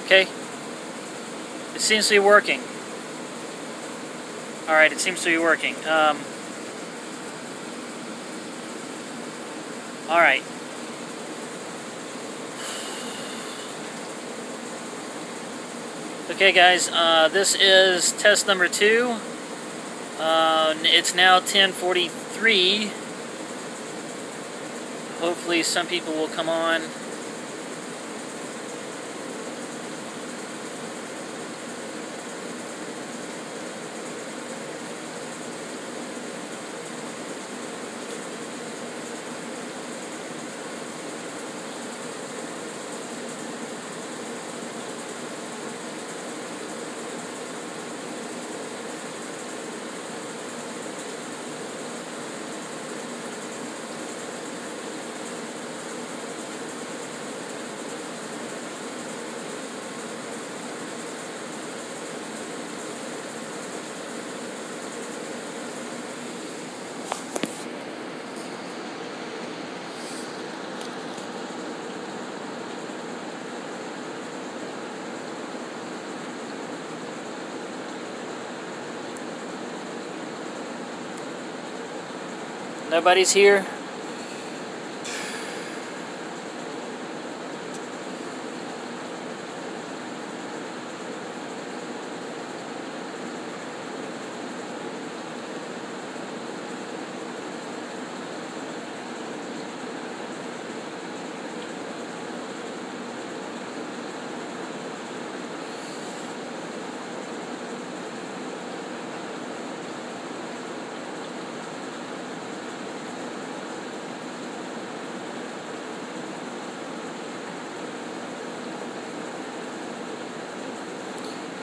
Okay? It seems to be working. Alright, it seems to be working. Alright. Okay guys, this is test number 2. It's now 10:43. Hopefully some people will come on. Nobody's here.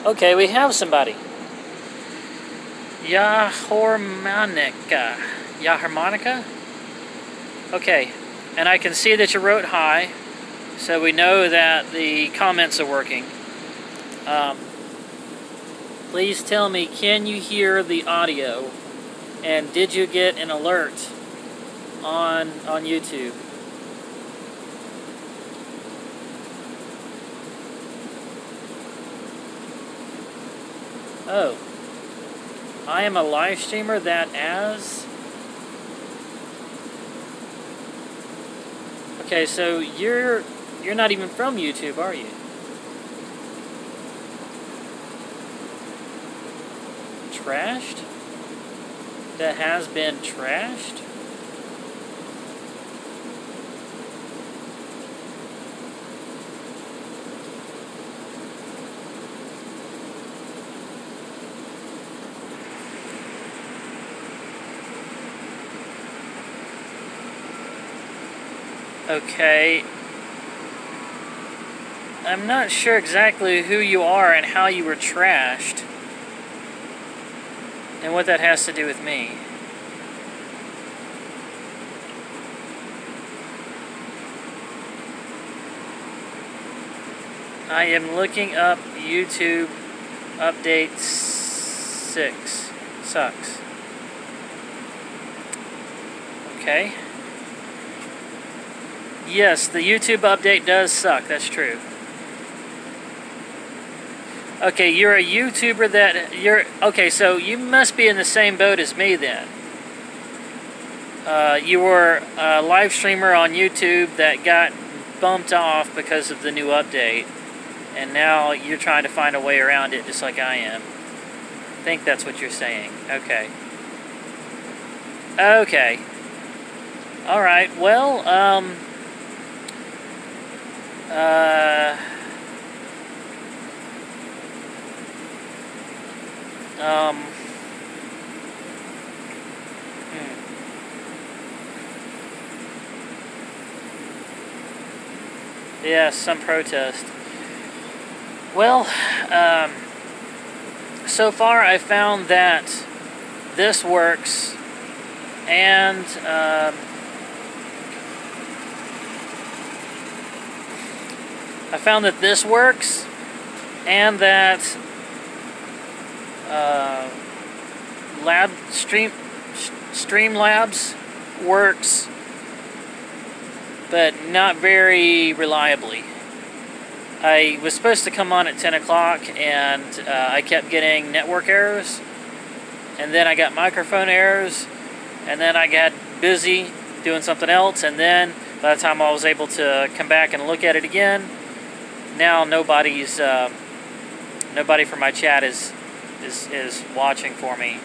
Okay, we have somebody. Yaharmonica? Okay, and I can see that you wrote hi, so we know that the comments are working. Please tell me, can you hear the audio? And did you get an alert on YouTube? Oh, I am a live streamer that as... Okay, so you're not even from YouTube, are you? Trashed? That has been trashed? Okay, I'm not sure exactly who you are and how you were trashed, and what that has to do with me. I am looking up YouTube update 6. Sucks. Okay. Yes, the YouTube update does suck, that's true. Okay, you're a YouTuber okay, so you must be in the same boat as me then. You were a live streamer on YouTube that got bumped off because of the new update, and now you're trying to find a way around it just like I am. I think that's what you're saying. Okay. Okay. Alright, well, yeah, some protest. Well, so far I found that this works, and I found that this works, and that Streamlabs works, but not very reliably. I was supposed to come on at 10 o'clock, and I kept getting network errors, and then I got microphone errors, and then I got busy doing something else, and then by the time I was able to come back and look at it again, now nobody from my chat is watching for me,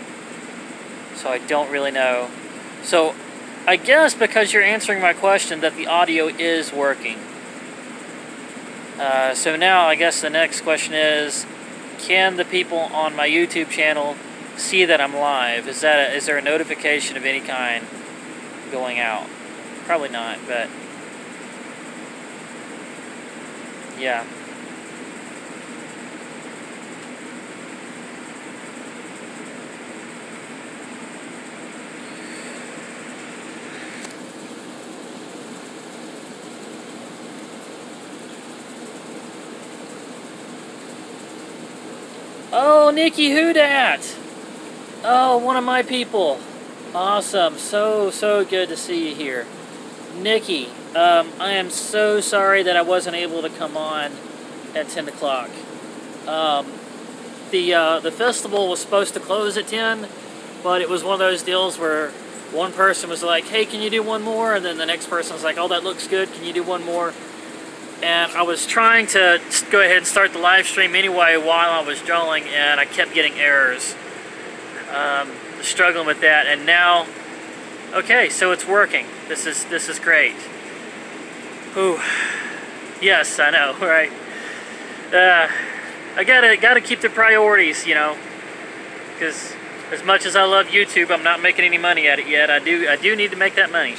so I don't really know. So I guess because you're answering my question that the audio is working. So now I guess the next question is, can the people on my YouTube channel see that I'm live? Is there a notification of any kind going out? Probably not, but yeah. Oh, Nikki, who dat? Oh, one of my people. Awesome. So good to see you here. Nikki, I am so sorry that I wasn't able to come on at 10 o'clock. The festival was supposed to close at 10, but it was one of those deals where one person was like, hey, can you do one more? And then the next person was like, oh, that looks good. Can you do one more? And I was trying to go ahead and start the live stream anyway while I was drawing, and I kept getting errors. Struggling with that, and now, okay, so it's working. This is great. Ooh, yes, I know, right? I gotta keep the priorities, you know, because as much as I love YouTube, I'm not making any money at it yet. I do need to make that money.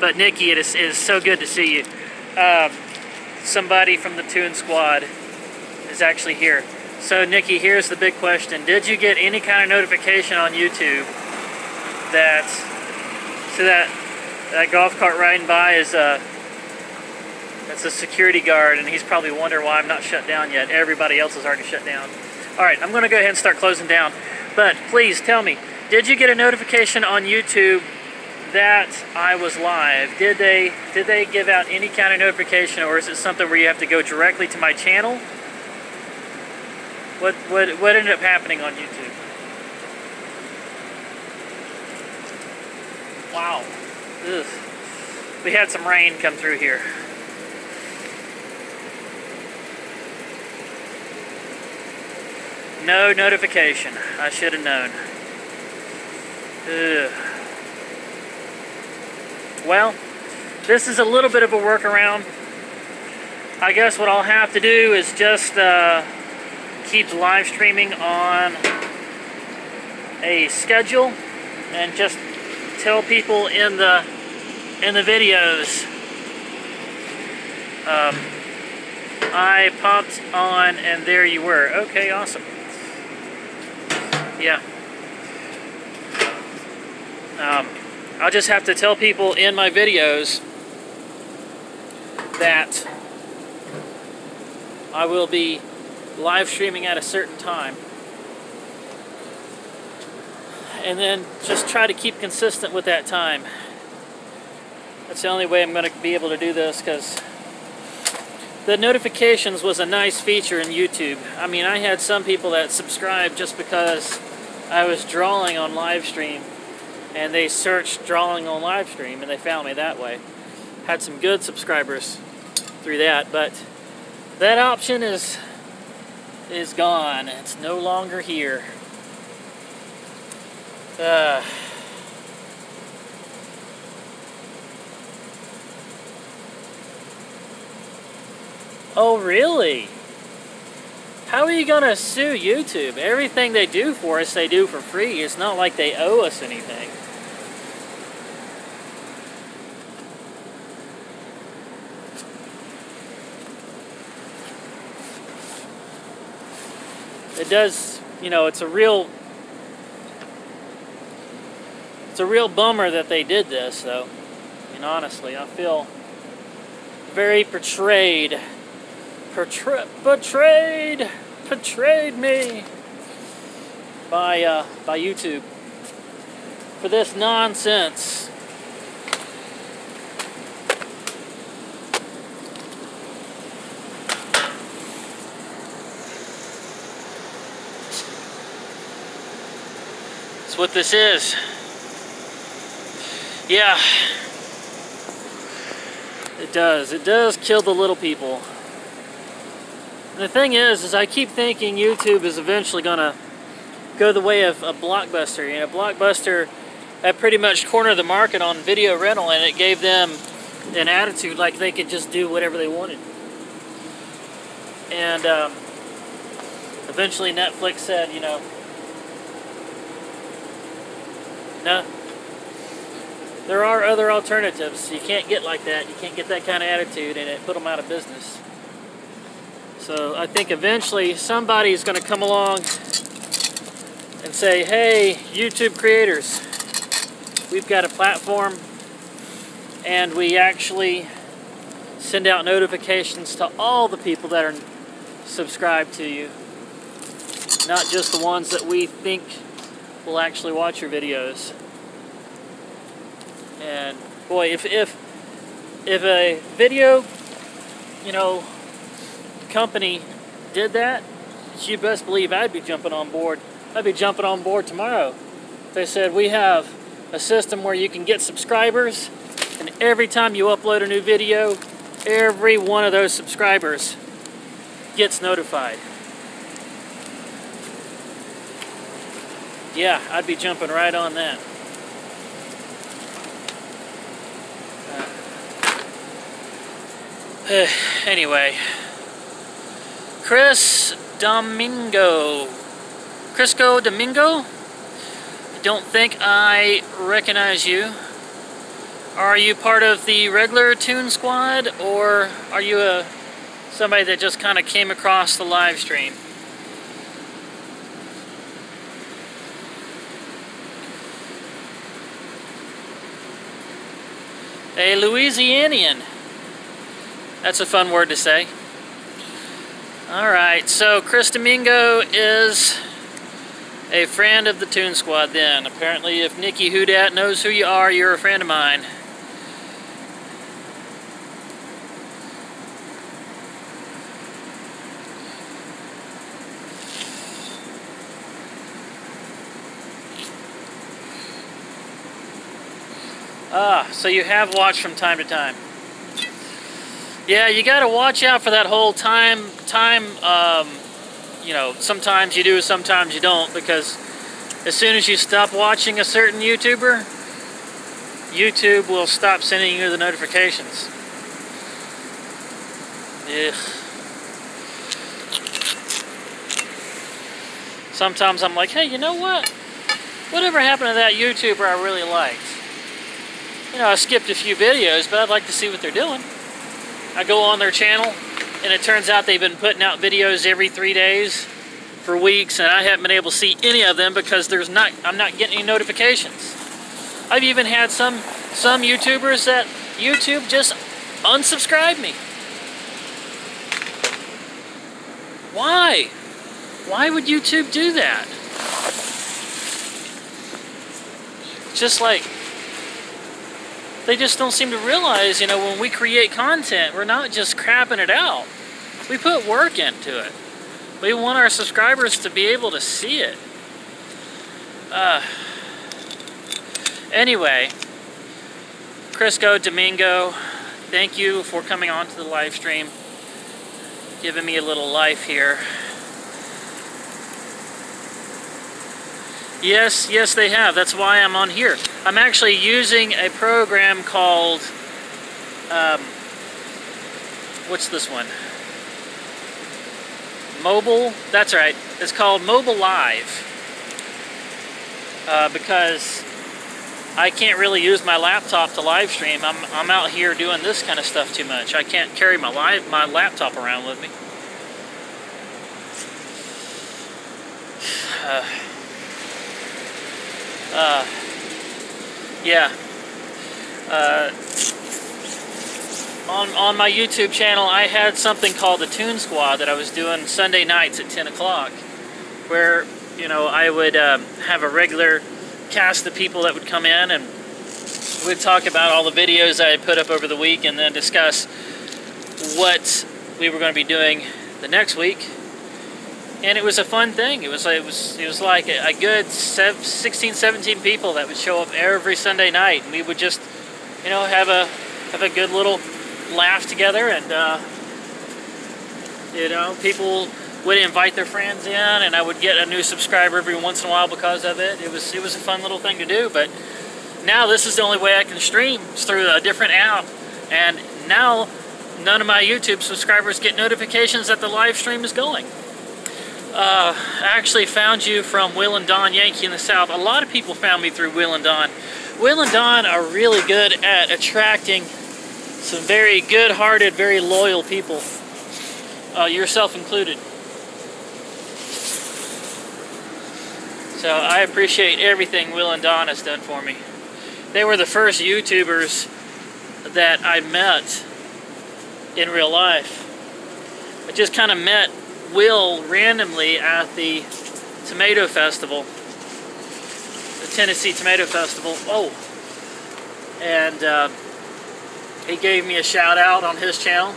But Nikki, it is so good to see you. Somebody from the Toon squad is actually here. So Nikki, here's the big question. Did you get any kind of notification on YouTube that that golf cart riding by is that's a security guard, and he's probably wondering why I'm not shut down yet. Everybody else is already shut down. Alright, I'm gonna go ahead and start closing down. But please tell me, did you get a notification on YouTube that I was live? Did they give out any kind of notification, or is it something where you have to go directly to my channel? What ended up happening on YouTube? Wow. Ugh. We had some rain come through here. No notification. I should have known. Ugh. Well, this is a little bit of a workaround. I guess what I'll have to do is just keep live streaming on a schedule and just tell people in the videos I popped on and there you were. Okay, awesome. Yeah. I'll just have to tell people in my videos that I will be live streaming at a certain time, and then just try to keep consistent with that time. That's the only way I'm going to be able to do this, because the notifications was a nice feature in YouTube. I mean, I had some people that subscribed just because I was drawing on live stream, and they searched drawing on live stream and they found me that way. Had some good subscribers through that, but that option is gone. It's no longer here. Oh, really? How are you gonna sue YouTube? Everything they do for us, they do for free. It's not like they owe us anything. It does, you know, it's a real bummer that they did this, though. I mean, honestly, I feel very betrayed. Betrayed me by YouTube for this nonsense. what this is. Yeah. It does. It does kill the little people. And the thing is I keep thinking YouTube is eventually gonna go the way of a Blockbuster. You know, Blockbuster had pretty much cornered the market on video rental, and it gave them an attitude like they could just do whatever they wanted. And eventually Netflix said, you know, no, there are other alternatives. You can't get like that. You can't get that kind of attitude, and it put them out of business. So I think eventually somebody's going to come along and say, hey, YouTube creators, we've got a platform, and we actually send out notifications to all the people that are subscribed to you, not just the ones that we think will actually watch your videos. And boy, if a video, you know, company did that, you best believe I'd be jumping on board. I'd be jumping on board tomorrow. They said we have a system where you can get subscribers, and every time you upload a new video, every one of those subscribers gets notified. Yeah, I'd be jumping right on that. Anyway, Crisco Domingo? I don't think I recognize you. Are you part of the regular Toon squad, or are you somebody that just kind of came across the live stream? A Louisianian. That's a fun word to say. Alright, so Chris Domingo is a friend of the Toon Squad then. Apparently if Nikki Houdat knows who you are, you're a friend of mine. So you have watched from time to time. Yeah, you gotta watch out for that whole time, you know, sometimes you do, sometimes you don't, because as soon as you stop watching a certain YouTuber, YouTube will stop sending you the notifications. Ugh. Sometimes I'm like, hey, you know what? Whatever happened to that YouTuber I really liked? You know, I skipped a few videos, but I'd like to see what they're doing. I go on their channel, and it turns out they've been putting out videos every 3 days for weeks, and I haven't been able to see any of them because I'm not getting any notifications. I've even had some YouTubers that YouTube just unsubscribed me. Why? Why would YouTube do that? Just like, they just don't seem to realize, you know, when we create content, we're not just crapping it out. We put work into it. We want our subscribers to be able to see it. Anyway, Crisco Domingo, thank you for coming on to the live stream, giving me a little life here. Yes, they have. That's why I'm on here. I'm actually using a program called, what's this one? Mobile, that's right. It's called Mobile Live. Because I can't really use my laptop to live stream. I'm out here doing this kind of stuff too much. I can't carry my laptop around with me. Yeah. On my YouTube channel, I had something called the Toon Squad that I was doing Sunday nights at 10 o'clock, where, you know, I would have a regular cast of people that would come in, and we'd talk about all the videos I had put up over the week, and then discuss what we were going to be doing the next week. And it was a fun thing. It was like a good 16, 17 people that would show up every Sunday night, and we would just, you know, have a good little laugh together, and you know, people would invite their friends in, and I would get a new subscriber every once in a while because of it. It was a fun little thing to do. But now this is the only way I can stream. It's through a different app, and now none of my YouTube subscribers get notifications that the live stream is going. I actually found you from Will and Don Yankee in the South. A lot of people found me through Will and Don. Will and Don are really good at attracting some very good-hearted, very loyal people, yourself included. So I appreciate everything Will and Don has done for me. They were the first YouTubers that I met in real life. I just kind of met Will randomly at the Tomato Festival, the Tennessee Tomato Festival. Oh, and he gave me a shout out on his channel,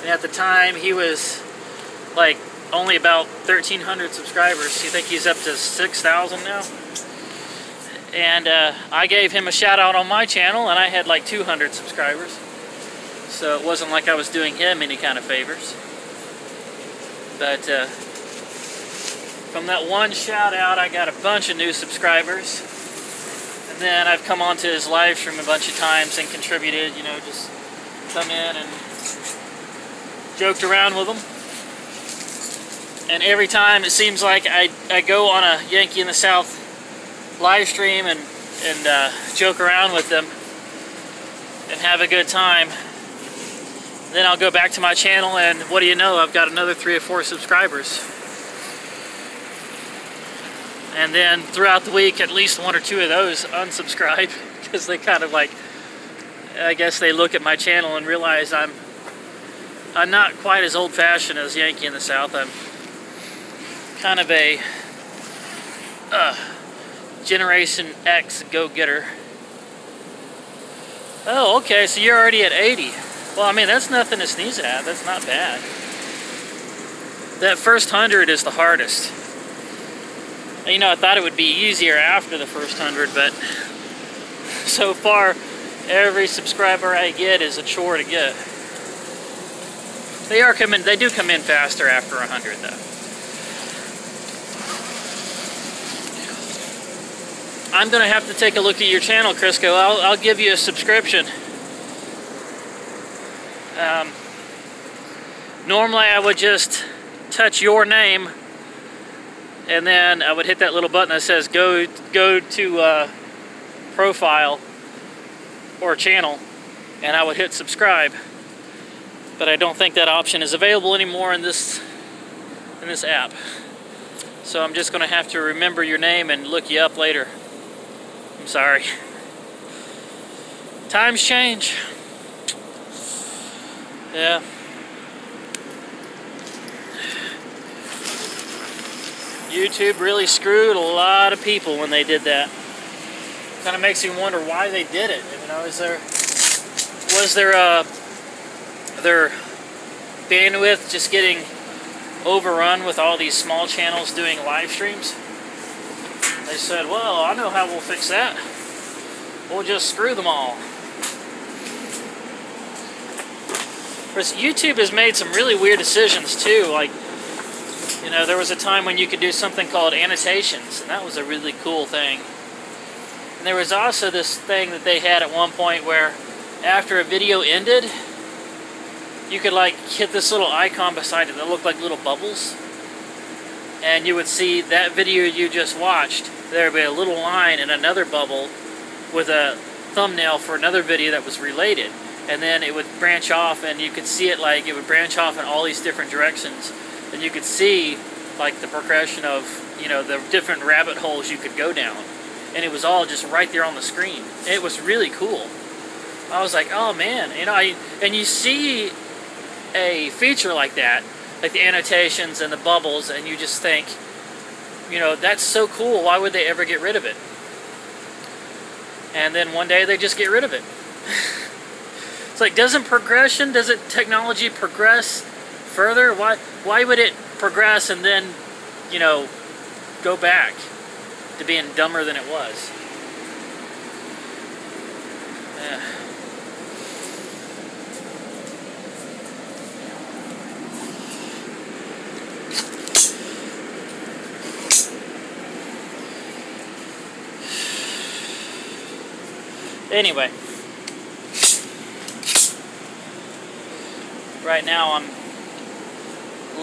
and at the time he was like only about 1,300 subscribers. You think he's up to 6,000 now? And I gave him a shout out on my channel, and I had like 200 subscribers, so it wasn't like I was doing him any kind of favors. But from that one shout out, I got a bunch of new subscribers. And then I've come onto his live stream a bunch of times and contributed, you know, just come in and joked around with them. And every time it seems like I go on a Yankee in the South live stream and joke around with them and have a good time. Then I'll go back to my channel, and what do you know, I've got another 3 or 4 subscribers. And then throughout the week, at least 1 or 2 of those unsubscribe, because they kind of like, I guess they look at my channel and realize I'm not quite as old-fashioned as Yankee in the South. I'm kind of a Generation X go-getter. Oh, okay, so you're already at 80. Well, I mean, that's nothing to sneeze at. That's not bad. That first 100 is the hardest. You know, I thought it would be easier after the first 100, but so far, every subscriber I get is a chore to get. They do come in faster after 100, though. I'm gonna have to take a look at your channel, Crisco. I'll give you a subscription. Normally I would just touch your name, and then I would hit that little button that says go to profile or channel, and I would hit subscribe. But I don't think that option is available anymore in this app. So I'm just going to have to remember your name and look you up later. I'm sorry. Times change. Yeah. YouTube really screwed a lot of people when they did that. Kind of makes you wonder why they did it. You know, was their bandwidth just getting overrun with all these small channels doing live streams? They said, well, I know how we'll fix that. We'll just screw them all. Whereas YouTube has made some really weird decisions too. Like, you know, there was a time when you could do something called annotations, and that was a really cool thing. And there was also this thing that they had at one point where after a video ended, you could like hit this little icon beside it that looked like little bubbles, and you would see that video you just watched. There would be a little line in another bubble with a thumbnail for another video that was related, and then it would branch off, and you could see it like it would branch off in all these different directions, and you could see like the progression of, you know, the different rabbit holes you could go down, and it was all just right there on the screen. It was really cool. I was like, oh man, you know, and you see a feature like that, like the annotations and the bubbles, and you just think, you know, that's so cool, why would they ever get rid of it? And then one day they just get rid of it. It's like, doesn't technology progress further? Why would it progress and then you know, go back to being dumber than it was. Anyway, right now I'm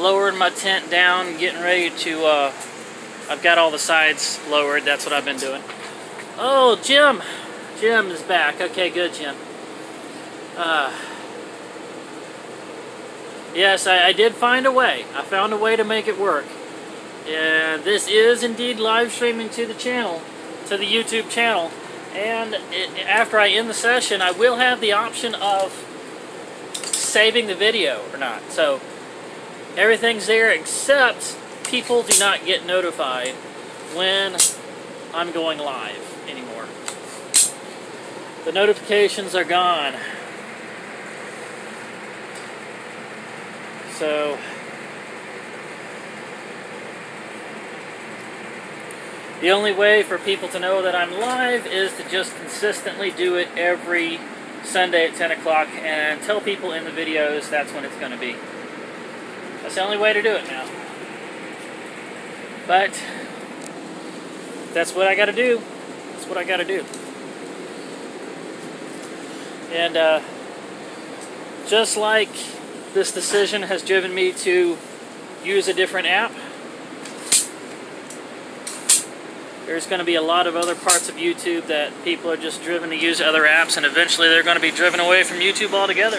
lowering my tent down, getting ready to, I've got all the sides lowered. That's what I've been doing. Oh, Jim. Jim is back. Okay, good, Jim. Yes, I did find a way. I found a way to make it work. And this is indeed live streaming to the channel, to the YouTube channel. And after I end the session, I will have the option of saving the video or not. So everything's there, except people do not get notified when I'm going live anymore. The notifications are gone. So the only way for people to know that I'm live is to just consistently do it every Sunday at 10 o'clock and tell people in the videos that's when it's going to be. That's the only way to do it now. But that's what I got to do. That's what I got to do. And just like this decision has driven me to use a different app, there's going to be a lot of other parts of YouTube that people are just driven to use other apps, and eventually they're going to be driven away from YouTube altogether.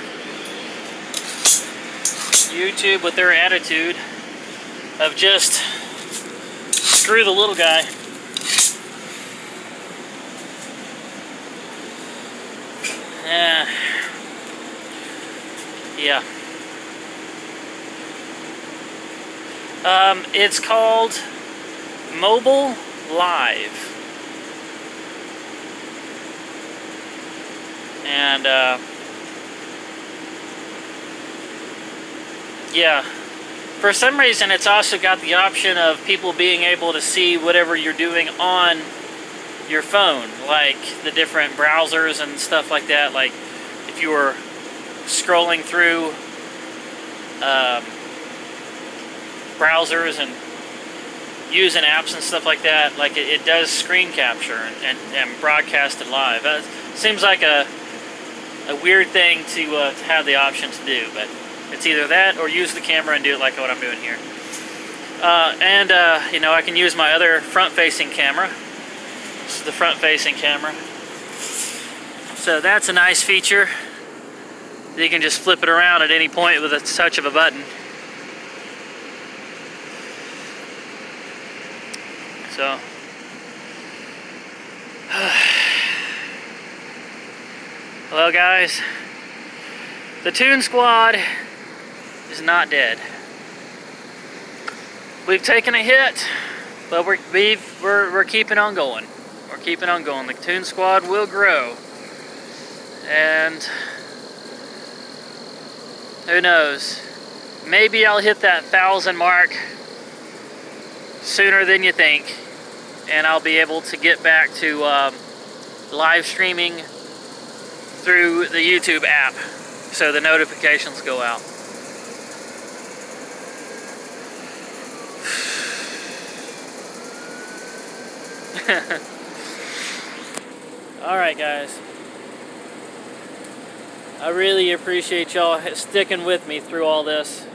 YouTube, with their attitude of just screw the little guy. Yeah. It's called Mobile Live. And yeah, for some reason it's also got the option of people being able to see whatever you're doing on your phone, like the different browsers and stuff like that. Like if you were scrolling through browsers and using apps and stuff like that, like it does screen capture and broadcast it live. It seems like a weird thing to have the option to do, but it's either that or use the camera and do it like what I'm doing here. You know, I can use my other front-facing camera. This is the front-facing camera. So that's a nice feature. You can just flip it around at any point with a touch of a button. So, hello guys. The Toon Squad is not dead. We've taken a hit, but we're keeping on going. We're keeping on going. The Toon Squad will grow, and who knows? Maybe I'll hit that 1,000 mark sooner than you think, and I'll be able to get back to live streaming through the YouTube app, so the notifications go out. Alright guys, I really appreciate y'all sticking with me through all this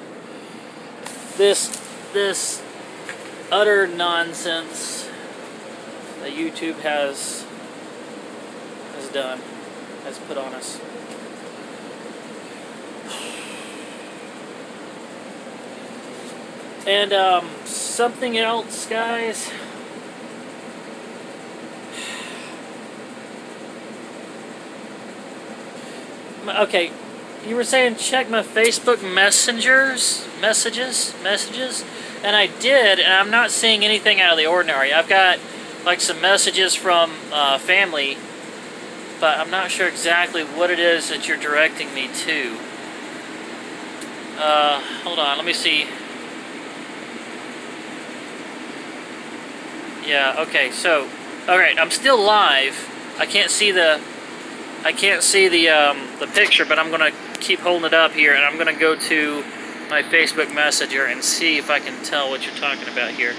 utter nonsense that YouTube has put on us. And something else, guys. Okay, you were saying check my Facebook messages, and I did, and I'm not seeing anything out of the ordinary. I've got like some messages from family, but I'm not sure exactly what it is that you're directing me to. Hold on, let me see. Yeah, okay, so, alright, I'm still live. I can't see the picture, but I'm gonna keep holding it up here, and I'm gonna go to my Facebook Messenger and see if I can tell what you're talking about here.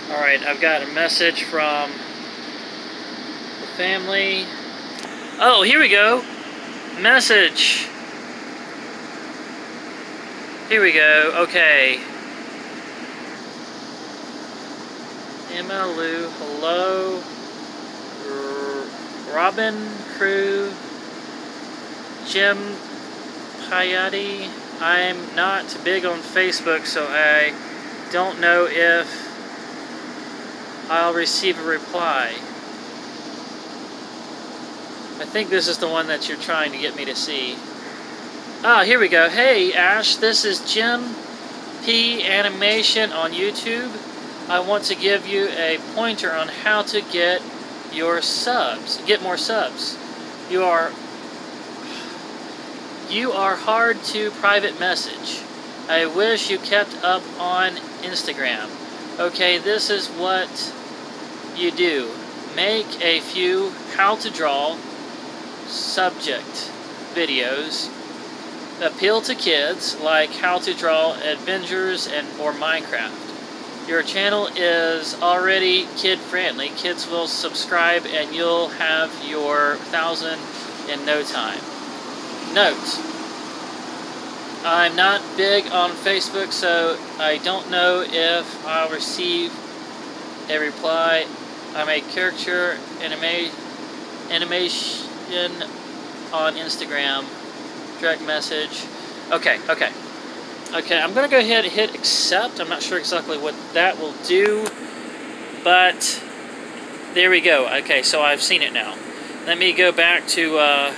Alright, I've got a message from the family. Oh, here we go. Message. Here we go, okay. Emma Lou, hello. Robin Crew, Jim Payati. I'm not big on Facebook, so I don't know if I'll receive a reply. I think this is the one that you're trying to get me to see. Ah, here we go. Hey Ash, this is Jim P Animation on YouTube. I want to give you a pointer on how to get your subs. Get more subs. You are hard to private message. I wish you kept up on Instagram. Okay, this is what you do. Make a few how to draw subject videos. Appeal to kids, like how to draw Avengers or Minecraft. Your channel is already kid-friendly. Kids will subscribe and you'll have your 1,000 in no time. Note, I'm not big on Facebook, so I don't know if I'll receive a reply. I'm a character animation on Instagram. Direct message. Okay, I'm going to go ahead and hit accept. I'm not sure exactly what that will do, but there we go. Okay, so I've seen it now. Let me go back to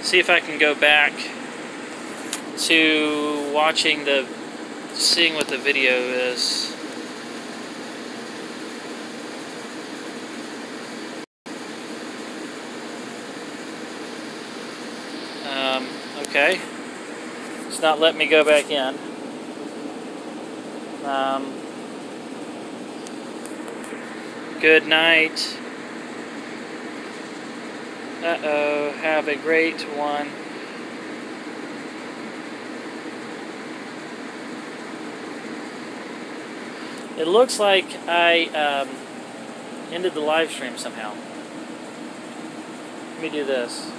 see if I can go back to seeing what the video is. Okay, it's not letting me go back in. Good night. Uh-oh, have a great one. It looks like I ended the live stream somehow. Let me do this.